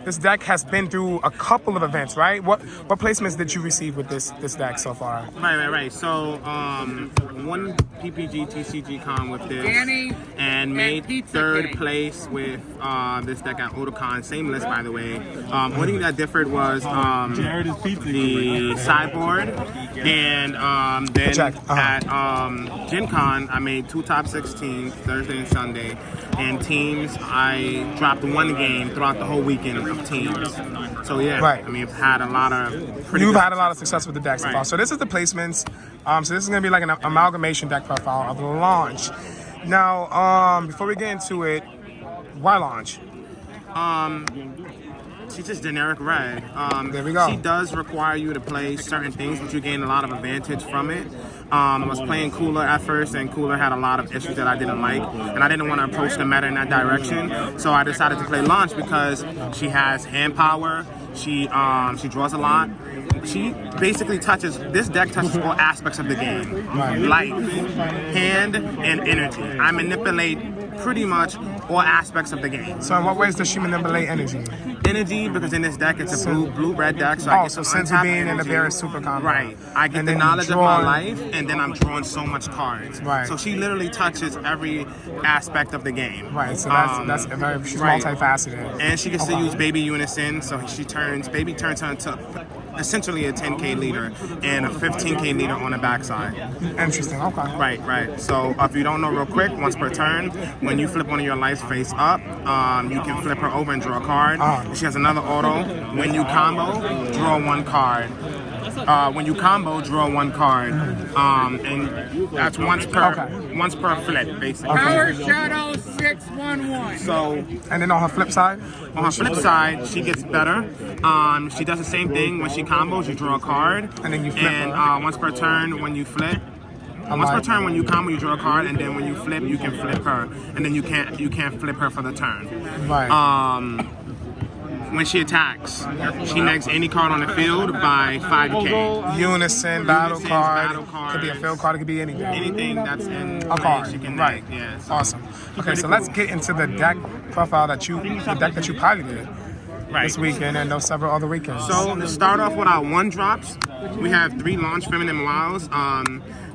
this deck has been through a couple of events, right? What placements did you receive with this deck so far? Right. So, one PPG TCG con with this, and made third place with this deck at Otakon. Same list, by the way. Only thing that differed was the sideboard, and then at GenCon, I made 2 top 16 Thursday and Sunday, and teams I dropped 1 game throughout the whole weekend of teams. So yeah, I mean, I've had a lot of. You've had a lot of success with the deck so far. So this is the placements. So this is gonna be like an amalgamation deck profile of the launch. Now, before we get into it, why launch? She's just generic red. There we go. She does require you to play certain things, but you gain a lot of advantage from it. I was playing Cooler at first, and Cooler had a lot of issues that I didn't like, and I didn't want to approach the meta in that direction. So I decided to play Launch because she has hand power. She draws a lot. She basically this deck touches all aspects of the game. Life, hand, and energy. I manipulate pretty much all aspects of the game. So in what ways does she manipulate energy? Energy, because in this deck it's a blue-red deck, so I get so since being in the Bear super combo. Right. I get the knowledge of my life, and then I'm drawing so much cards. Right. So she literally touches every aspect of the game. Right, so that's very, she's multifaceted. And she gets to use Baby Unison, so Baby turns her into essentially a 10k leader and a 15k leader on the backside. Interesting, okay. Right. So if you don't know, real quick, once per turn, when you flip one of your lives face up, you can flip her over and draw a card. She has another auto. When you combo, draw 1 card. When you combo, draw 1 card, and that's once per flip, basically. Power Shadow 611. So, and then on her flip side, she gets better. She does the same thing when she combos. You draw a card, and then you flip. And once per turn, when you flip. Once per turn, when you combo, you draw a card, and then when you flip, you can flip her, and then you can't flip her for the turn. Right. When she attacks, she negs any card on the field by 5k. Unison, battle card. Could be a field card, it could be anything. Anything that's in a card. She can right. neg. Yeah, so awesome. Okay, so let's get into the deck profile the deck that you piloted this weekend and those several other weekends. So to start off with our 1-drops, we have 3 launch feminine wiles.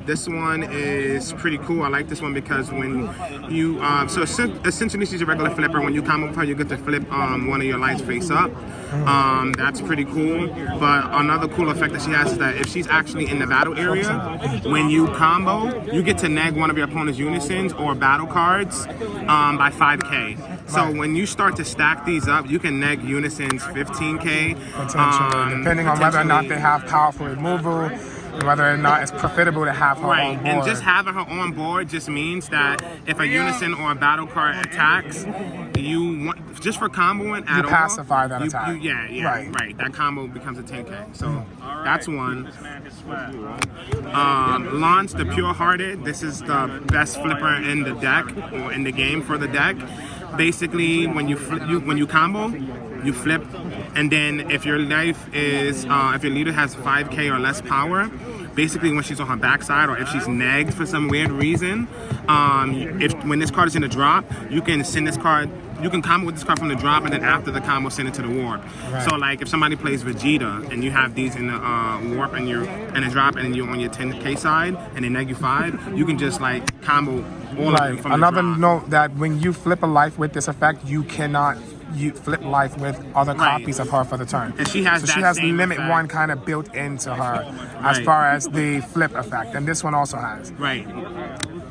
This one is pretty cool. I like this one because when you, so essentially she's a regular flipper. When you combo with her, you get to flip one of your lights face up. That's pretty cool. But another cool effect that she has is that if she's actually in the battle area, when you combo, you get to neg one of your opponent's unisons or battle cards by 5k. So when you start to stack these up, you can neg unisons 15k. Potentially, depending on whether or not they have powerful removal. Whether or not it's profitable to have her on board. And just having her on board just means that if a unison or a battle card attacks, you want, just for comboing at all, pacify that attack. Right. That combo becomes a 10k. So that's one. Launch the Pure Hearted. This is the best flipper in the deck or in the game for the deck. Basically, when you combo, you flip, and then if your life is if your leader has 5k or less power, basically when she's on her backside or if she's negged for some weird reason, when this card is in the drop, you can send this card. You can combo with this card from the drop, and then after the combo, send it to the warp. Right. So, like, if somebody plays Vegeta and you have these in the warp and you're in the drop, and you're on your 10k side, and they neg you 5, you can just like combo all of them from Another the drop. note that when you flip a life with this effect, you cannot flip life with other copies of her for the turn. And she has limit effect. 1 kind of built into her as far as the flip effect, and this one also has. Right.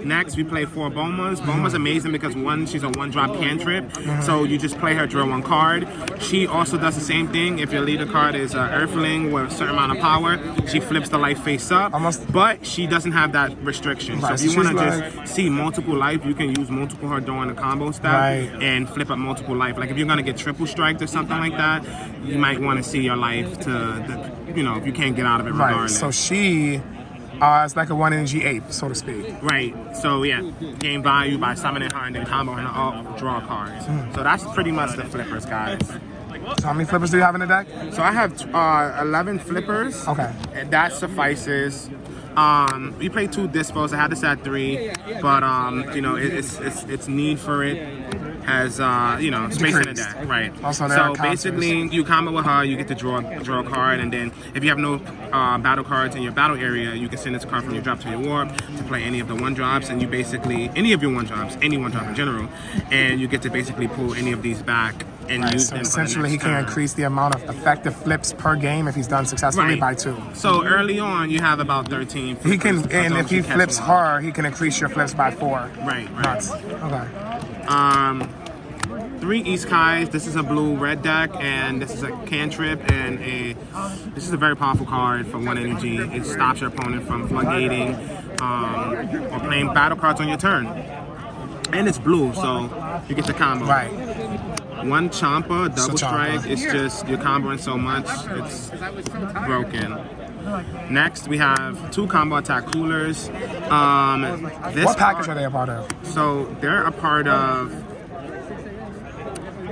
Next, we play 4 Bomas. Boma's amazing because she's a 1-drop cantrip, so you just play her, draw 1 card. She also does the same thing. If your leader card is an Earthling with a certain amount of power, she flips the life face up, but she doesn't have that restriction. Right. So if you want to just see multiple life, you can use multiple her during the combo step and flip up multiple life. Like if you're going to get triple striked or something like that, you might want to see your life if you can't get out of it regardless. So she... it's like a 1 energy ape, so to speak. Right. So yeah, gain value by summoning her and then comboing her up, draw cards. So that's pretty much the flippers, guys. So how many flippers do you have in the deck? So I have 11 flippers. Okay. And that suffices. We played 2 dispos. I had this at 3, but it's need for it. has you know, space in the deck, right? Also, there are so basically, you combo with her, you get to draw a card, and then if you have no battle cards in your battle area, you can send this card from your drop to your warp to play any of the 1-drops, and you basically any of your 1-drops, any 1-drop in general, and you get to basically pull any of these back and use So them. essentially, he for the can next turn. increase the amount of effective flips per game if he's done successfully Right. by 2. So early on, you have about 13. He can, flippers, and as long if as he you catch flips them. her, he can increase your flips by 4. Right. Nuts. Okay. 3 Iskais. This is a blue-red deck, and this is a cantrip, and this is a very powerful card for 1 energy. It stops your opponent from floodgating or playing battle cards on your turn. And it's blue, so you get the combo. Right. 1 Champa, double Champa. strike. It's just you're comboing so much, it's broken. Next, we have 2 combo attack coolers. This What package card- are they a part of? So they're a part of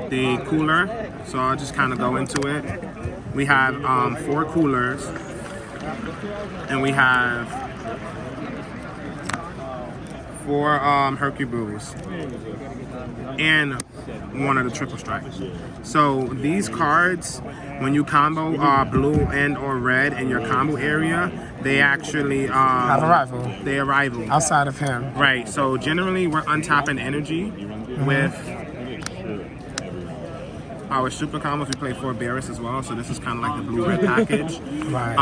the cooler, so I'll just kind of go into it. We have 4 coolers, and we have 4 Hercules, and 1 of the triple strikes. So these cards, when you combo blue and or red in your combo area, they actually Have a rival they arrival. outside of him. Right, so generally we're untapping energy with our super combos. We play 4 Barris as well, so this is kind of like the blue-red package. Right.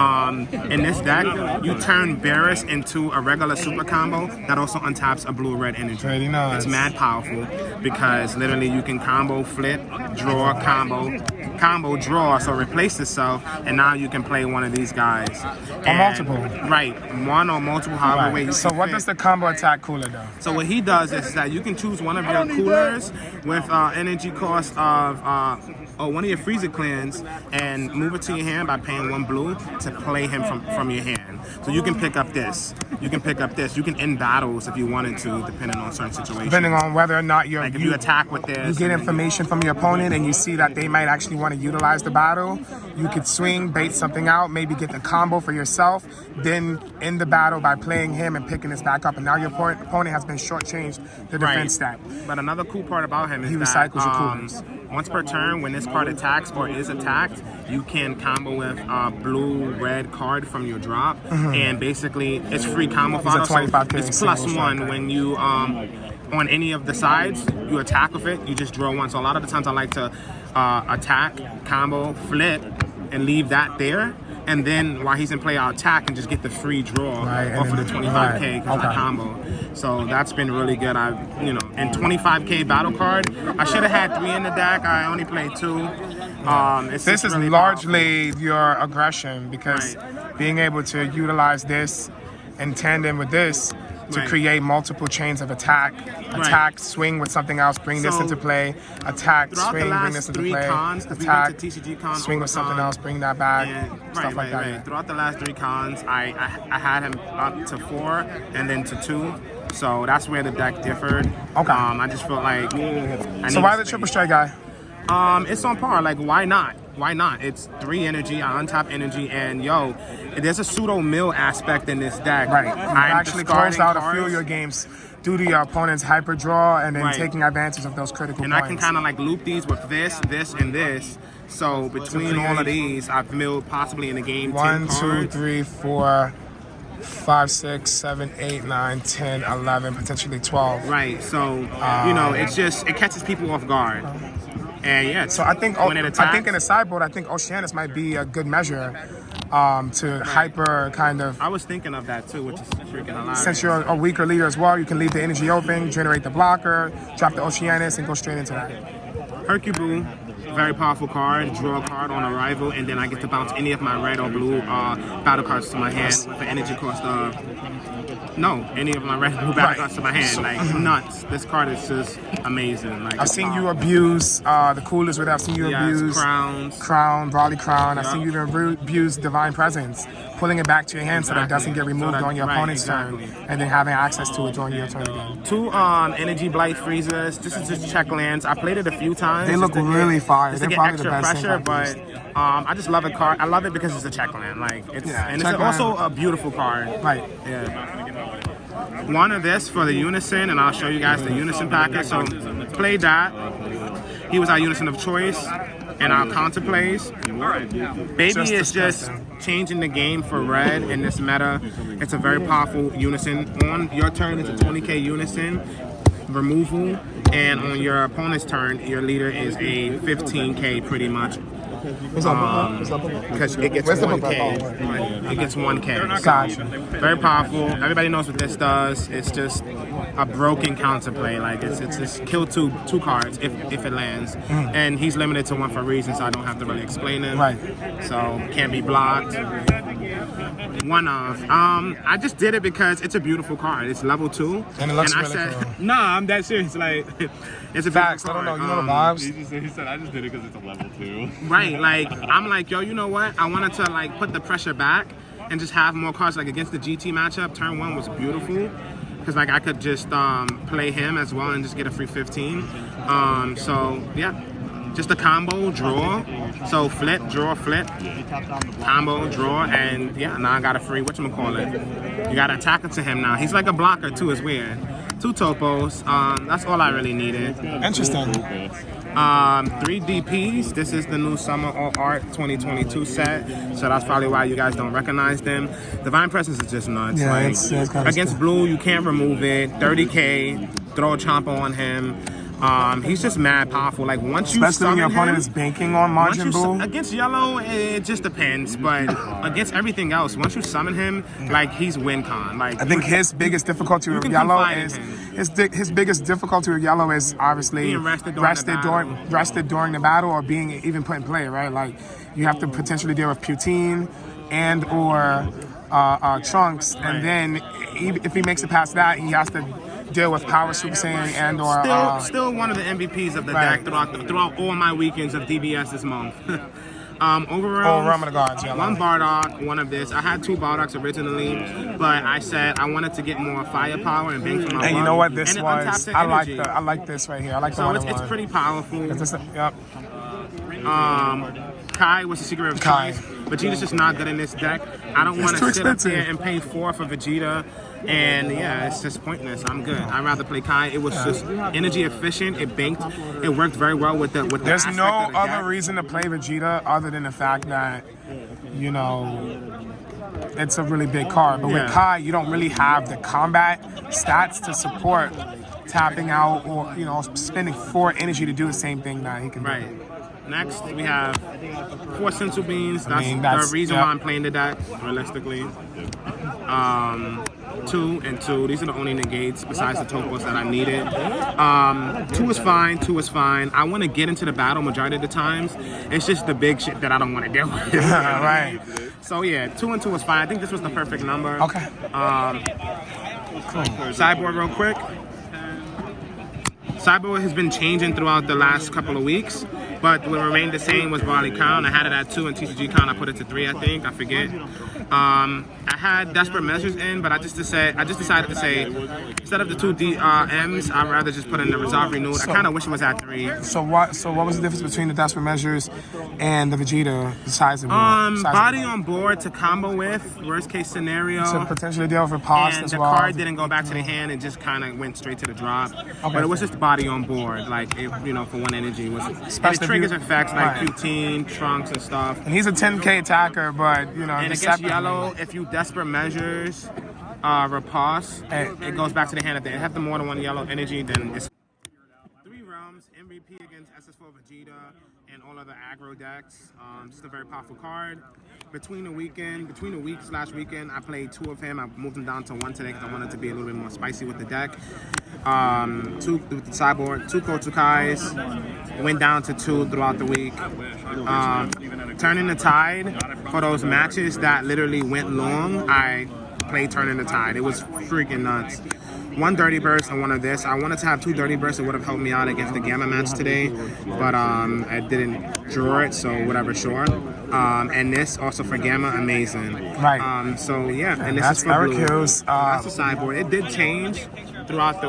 In this deck, you turn Barris into a regular super combo that also untaps a blue-red energy. Pretty nice. It's mad powerful because literally you can combo, flip, draw, combo, draw, so replace itself, and now you can play one of these guys. Or multiple. Right, 1 or multiple, however way you So see what fit. does the combo attack cooler do? So what he does is that you can choose one of your coolers with energy cost of or one of your freezer clans and move it to your hand by paying 1 blue to play him from your hand. So you can pick up this. You can pick up this. You can end battles if you wanted to, depending on certain situations. Depending on whether or not like if you attack with this, you get information from your opponent and you see that they might actually want to utilize the battle, you could swing, bait something out, maybe get the combo for yourself, then end the battle by playing him and picking this back up. And now your opponent has been shortchanged the defense stat. But another cool part about him is He that recycles your coolers. once per turn, when this card attacks or is attacked, you can combo with a blue-red card from your drop, and basically it's free combo fodder. So 25K it's single +1 strike. when you on any of the sides you attack with it. You just draw 1. So a lot of the times I like to attack, combo, flip, and leave that there. And then while he's in play, I'll attack and just get the free draw off of the 25K because I combo. So that's been really good. In 25K battle card, I should have had 3 in the deck. I only played 2. This is really largely your aggression because being able to utilize this in tandem with this to create multiple chains of attack, swing with something else, bring this So, into play, attack, throughout swing, the bring last this into 3 play, cons, 'cause we attack, went to TCG con, swing with something Overcon, else, bring that back, and, stuff like that. Yeah. Throughout the last 3 cons, I had him up to 4 and then to 2. So that's where the deck differed. Okay. I just felt like So why the triple strike guy? It's on par. Like, why not? Why not? It's 3 energy, I untap energy, and there's a pseudo mill aspect in this deck. Right. You I'm actually discarding closed out a few cards, of your games due to your opponent's hyper draw and then Right. taking advantage of those critical and points. I can kind of like loop these with this, and this. So between all of these, I've milled possibly in the game 1, 10 2, cards. 3, 4, 5, 6, 7, 8, 9, 10, 11, potentially 12. Right. So it catches people off guard. And So I think when it attacks, in the sideboard, I think Oceanus might be a good measure to hyper kind of. I was thinking of that too, which is freaking hilarious. Since you're a weaker leader as well, you can leave the energy open, generate the blocker, drop the Oceanus, and go straight into that. Hercule, very powerful card, draw a card on arrival, and then I get to bounce any of my red or blue battle cards to my hand with the energy cost of any of my red or blue battle cards to my hand. Like nuts. This card is just amazing. Like I've seen you abuse the coolers with it. I've seen you abuse crowns. Brawly Crown. I've seen you abuse Divine Presence, pulling it back to your hand so that it doesn't get removed on your opponent's turn, and then having access to it during your turn again. 2 energy blight freezers. This is just check lands. I played it a few times. They look really fire. Just to They're get probably extra the best pressure, thing but I just love it. I love it because it's a check land. Like and it's also a beautiful card. Right. Yeah. 1 of this for the Unison, and I'll show you guys the Unison package. So played that. He was our Unison of choice and our counter plays. Baby is just changing the game for red in this meta. It's a very powerful Unison. On your turn, it's a 20k Unison removal, and on your opponent's turn, your leader is a 15k pretty much. Because it gets 1k. It gets 1k. Gotcha. Very powerful. Everybody knows what this does. It's just a broken counterplay. Like it's just kill two cards if it lands. And he's limited to 1 for a reason, so I don't have to really explain it. Right. So can't be blocked. One of. I just did it because it's a beautiful card. It's level 2. And it looks I really said, cool. Nah, I'm that serious. Like it's a Facts. beautiful I don't know. card. You know the vibes. He said, I just did it because it's a level 2. Right, like I'm like, yo, you know what? I wanted to like put the pressure back and just have more cards like against the GT matchup. Turn 1 was beautiful because like I could just play him as well and just get a free 15. So yeah, just a combo draw. So flip, draw, flip, combo, draw, and yeah, now I got a free whatchamacallit. You got to attack it to him now. He's like a blocker too. It's weird. 2 topos. That's all I really needed. Interesting. 3 DPs. This is the new Summer All Art 2022 set, so that's probably why you guys don't recognize them. Divine Presence is just nuts. Yeah, like, it's kinda against blue, you can't remove it. 30k, throw a chomper on him. He's just mad powerful. Like once you Especially when your summon opponent him, is banking on Majin Buu. against yellow, it just depends. But against everything else, once you summon him, like he's win con. Like I think his biggest difficulty with can yellow confide in is him. his biggest difficulty with yellow is obviously Being rested during the battle or being even put in play, right? Like you have to potentially deal with Poutine and or Trunks, and then if he makes it past that, he has to deal with Power Super Saiyan and or still one of the MVPs of the right. deck throughout all my weekends of DBS this month. Overall, Oh, Realm of the Gods, yeah, 1 Bardock, 1 of this. I had 2 Bardocks originally, but I said I wanted to get more firepower and bang for my buck. and you know what this And it was? untaps the I like energy. I like this right here. I like the So one it's pretty powerful. Yep. Kai was the secret of Kai. choice. Vegeta's just not good in this deck. I don't want too to sit up expensive. there and pay 4 for Vegeta. And yeah, it's just pointless. I'm good. I'd rather play Kai. It was just energy efficient. It banked. It worked very well with the There's aspect no of the other deck. reason to play Vegeta other than the fact that, you know, it's a really big card. But Yeah. with Kai, you don't really have the combat stats to support tapping out or, you know, spending 4 energy to do the same thing that he can do. Right. Next, we have 4 Sensu Beans. I mean, that's the reason yeah. why I'm playing the deck, realistically. 2 and 2. These are the only negates besides the topos that I needed. 2 is fine. 2 is fine. I want to get into the battle majority of the times. It's just the big shit that I don't want to deal with. Right. So yeah, 2 and 2 is fine. I think this was the perfect number. Okay. Sideboard real quick. Sideboard has been changing throughout the last couple of weeks, but what remained the same was Barley Crown. I had it at 2 and TCG Con. I put it to 3, I think. I forget. I had Desperate Measures in, but I just decided to say instead of the 2 M's, I'd rather just put in the Resolve Renewed. I kind of wish it was at 3. So what was the difference between the Desperate Measures and the Vegeta besides the Body on board to combo with, worst case scenario. to potentially deal with Riposte And as the well. card didn't go back to the hand; it just kind of went straight to the drop. But it was just body on board, like it, you know, for 1 energy. It was and Especially it if triggers you- effects like right. Poutine, Trunks, and stuff. And he's a 10k attacker, but you know, And the against separate- yellow, if you Desperate Measures, Riposte, it goes back to the hand. If they have the more than 1 yellow energy, then it's 3 realms. MVP against SS4 Vegeta and all other aggro decks. Just a very powerful card. Between the week/weekend, I played 2 of him. I moved him down to 1 today because I wanted to be a little bit more spicy with the deck. 2 with the sideboard, 2 Kais, went down to 2 throughout the week. Turning the Tide, for those matches that literally went long, I played Turning the Tide. It was freaking nuts. 1 Dirty Burst and 1 of this. I wanted to have 2 Dirty Bursts. It would have helped me out against the Gamma match today, but I didn't draw it, so whatever, sure. And this also for Gamma, amazing. Right. So yeah, and this That's is for blue. Eric's, That's the sideboard. It did change throughout the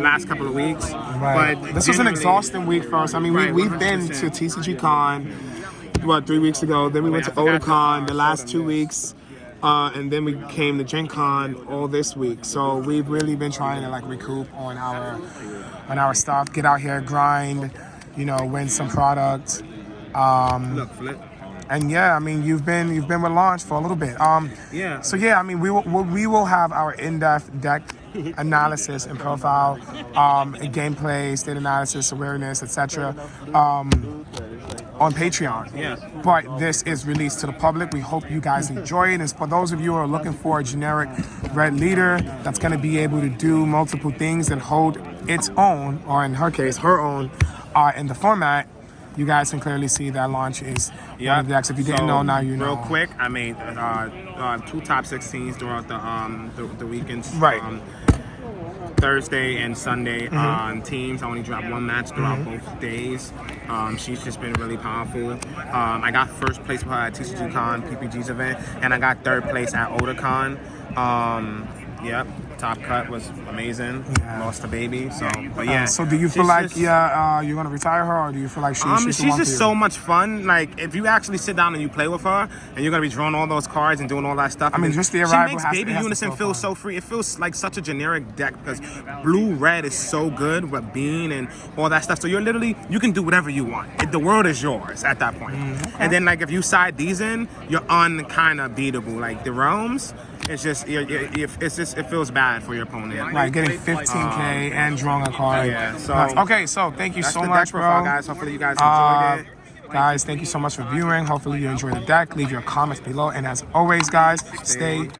last couple of weeks, Right. but This was an generally- exhausting week for us. I mean, Right, we've been to 100%. TCG Con, 3 weeks ago. Then we went to I forgot Otakon to, the last 2 weeks. And then we came to GenCon all this week. So we've really been trying to like recoup on our stuff, get out here, grind, you know, win some product. Look, flip. And yeah, I mean, you've been with Launch for a little bit. Yeah. So yeah, I mean, we will have our in-depth deck analysis and profile, and gameplay, state analysis, awareness, etc. On Patreon. Yeah. But this is released to the public. We hope you guys enjoy it. And for those of you who are looking for a generic red leader that's going to be able to do multiple things and hold its own, or in her case, her own, in the format, you guys can clearly see that Launch is one of the decks. If you didn't know, now you know. Real quick, I made 2 top 16s throughout the weekends. Right. Thursday and Sunday on teams. I only dropped 1 match throughout both days. She's just been really powerful. I got first place with her at TCGCon, PPG's event, and I got 3rd place at Otakon. Yep, top cut was amazing. Yeah. Lost the baby, so but yeah. So do you feel like you're gonna retire her, or do you feel like she's just so much fun. Like if you actually sit down and you play with her, and you're gonna be drawing all those cards and doing all that stuff. I mean, just the arrival. She makes Baby Unison feel so free. It feels like such a generic deck because blue red is so good with Bean and all that stuff. So you're literally you can do whatever you want. The world is yours at that point. Okay. And then like if you side these in, you're kind of beatable. Like the realms. It's just it feels bad for your opponent. Right, getting 15K and drawing a card. Yeah, so okay, so thank you so much, bro. Guys. Hopefully you guys enjoyed it. Guys, thank you so much for viewing. Hopefully you enjoyed the deck. Leave your comments below, and as always, guys, stay